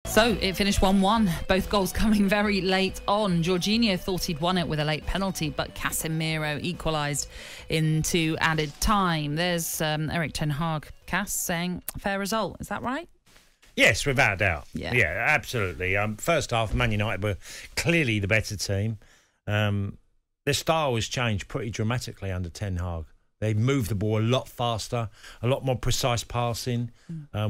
So it finished 1-1, both goals coming very late on. Jorginho thought he'd won it with a late penalty, but Cascarino equalised into added time. There's Erik ten Hag, Cass, saying fair result. Is that right? Yes, without a doubt. Yeah, absolutely. First half, Man United were clearly the better team. Their style has changed pretty dramatically under Ten Hag. They moved the ball a lot faster, a lot more precise passing,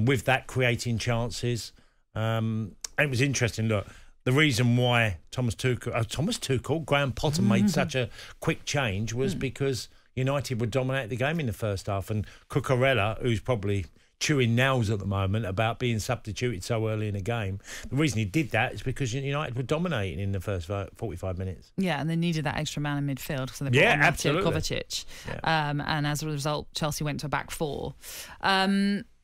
with that creating chances. And it was interesting, look, the reason why Graham Potter made such a quick change was because United would dominate the game in the first half, and Cucurella, who's probably chewing nails at the moment about being substituted so early in the game, the reason he did that is because United were dominating in the first 45 minutes. Yeah, and they needed that extra man in midfield, so they brought on Mateo Kovacic. Yeah. And as a result, Chelsea went to a back four.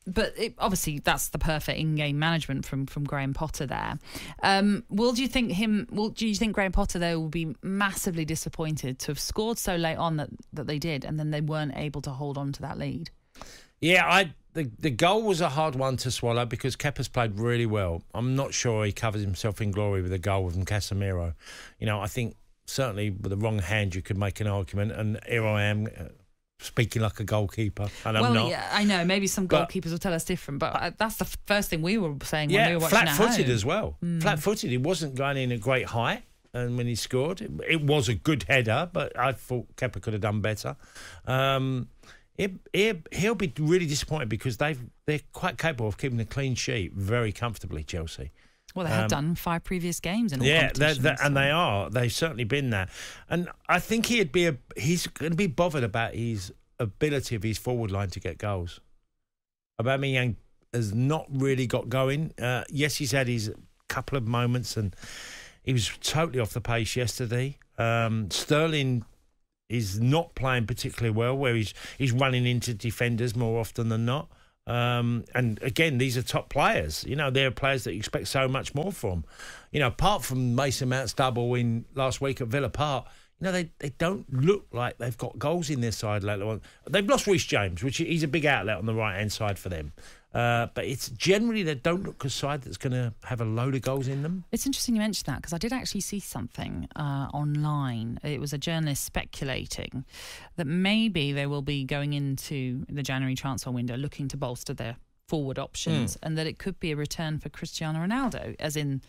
But obviously, that's the perfect in-game management from Graham Potter there. Do you think Graham Potter though will be massively disappointed to have scored so late on that they did, and then they weren't able to hold on to that lead? Yeah, the goal was a hard one to swallow because Kepa's played really well. I'm not sure he covers himself in glory with a goal from Cascarino. I think certainly with the wrong hand you could make an argument, and here I am. Speaking like a goalkeeper, and I'm not. Yeah, I know. Maybe some goalkeepers will tell us different, but that's the first thing we were saying when we were watching at home. Flat-footed as well. Flat-footed. He wasn't going in a great height, and when he scored, it was a good header, but I thought Kepa could have done better. He'll be really disappointed because they're quite capable of keeping a clean sheet very comfortably, Chelsea. Well, they have done 5 previous games in all competitions. And they are. They've certainly been there. And I think he's going to be bothered about his ability of his forward line to get goals. Aubameyang has not really got going. Yes, he's had his couple of moments, and he was totally off the pace yesterday. Sterling is not playing particularly well, where he's running into defenders more often than not. And again, these are top players. They're players that you expect so much more from. Apart from Mason Mount's double in last week at Villa Park, they don't look like they've got goals in their side later on. They've lost Reece James, which he's a big outlet on the right-hand side for them. But it's generally they don't look a side that's going to have a load of goals in them. It's interesting you mentioned that because I did actually see something online. It was a journalist speculating that maybe they will be going into the January transfer window looking to bolster their forward options, and that it could be a return for Cristiano Ronaldo, as in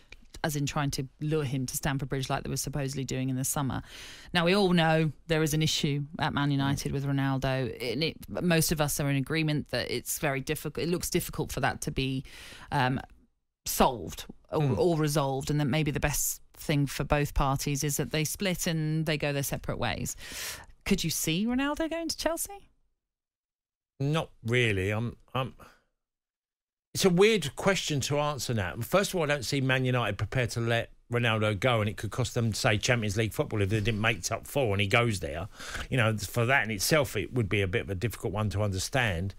trying to lure him to Stamford Bridge like they were supposedly doing in the summer. Now, we all know there is an issue at Man United with Ronaldo. Most of us are in agreement that it's very difficult. It looks difficult for that to be solved or resolved, and that maybe the best thing for both parties is that they split and they go their separate ways. Could you see Ronaldo going to Chelsea? Not really. It's a weird question to answer now. First of all, I don't see Man United prepared to let Ronaldo go, and it could cost them, say, Champions League football if they didn't make top 4 and he goes there. For that in itself, it would be a bit of a difficult one to understand.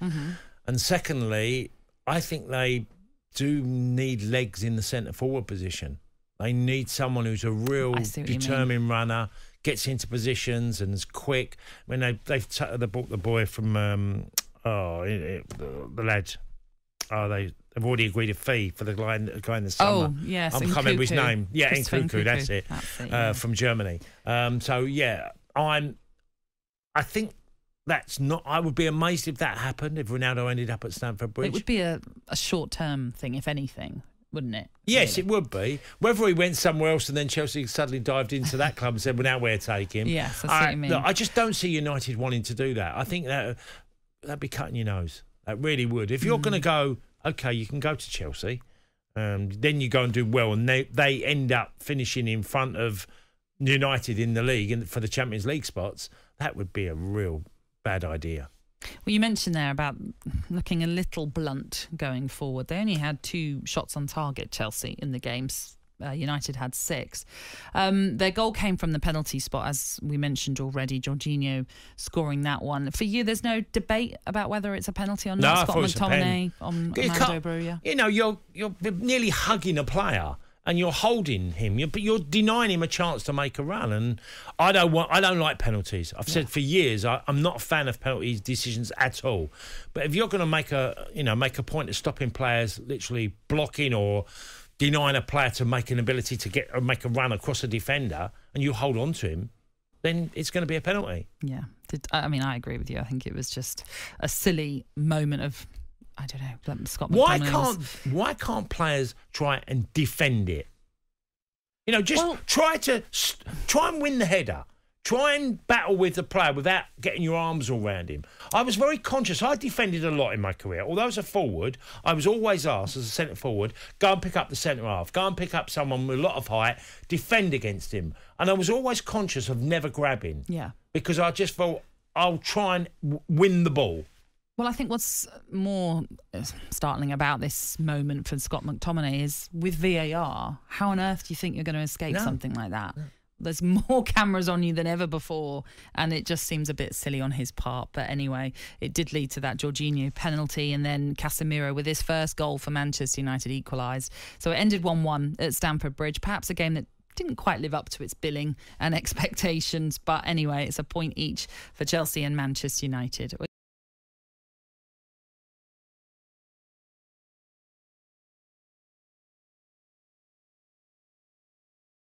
And secondly, I think they do need legs in the centre forward position. They need someone who's a real determined runner, gets into positions and is quick. When they've bought the boy from the lad. They've already agreed a fee for the guy in the summer. Oh, yes. I can't remember his name. Yeah, Nkunku, that's it. From Germany. I think that's not... I would be amazed if that happened, if Ronaldo ended up at Stamford Bridge. It would be a short-term thing, if anything, wouldn't it? Yes, really? It would be. Whether he went somewhere else and then Chelsea suddenly dived into that club and said, well, now we're taking him. Yes, I see what you mean. Look, I just don't see United wanting to do that. I think that'd be cutting your nose. That really would. If you're going to go, OK, you can go to Chelsea, then you go and do well, and they end up finishing in front of United in the league and for the Champions League spots, that would be a real bad idea. Well, you mentioned there about looking a little blunt going forward. They only had 2 shots on target, Chelsea, in the games. United had 6. Their goal came from the penalty spot, as we mentioned already. Jorginho scoring that one. For you, there's no debate about whether it's a penalty or not. No, Scott McTominay on Armando Broja. You're nearly hugging a player and you're holding him, but you're denying him a chance to make a run. And I don't like penalties. I've said for years I'm not a fan of penalty decisions at all. But if you're going to make a point of stopping players literally blocking or denying a player to make an ability to make a run across a defender, and you hold on to him, then it's going to be a penalty. Yeah. I mean, I agree with you. I think it was just a silly moment of, I don't know, Scott McTominay's. Why can't players try and defend it? You know, just try and win the header. Try and battle with the player without getting your arms all around him. I was very conscious. I defended a lot in my career. Although as a forward, I was always asked as a centre forward, go and pick up the centre half. Go and pick up someone with a lot of height, defend against him. And I was always conscious of never grabbing. Yeah. Because I just thought, I'll try and win the ball. Well, I think what's more startling about this moment for Scott McTominay is with VAR, how on earth do you think you're going to escape something like that? No. There's more cameras on you than ever before, and it just seems a bit silly on his part. But anyway, it did lead to that Jorginho penalty, and then Casemiro with his first goal for Manchester United equalised. So it ended 1-1 at Stamford Bridge, perhaps a game that didn't quite live up to its billing and expectations. But anyway, it's a point each for Chelsea and Manchester United.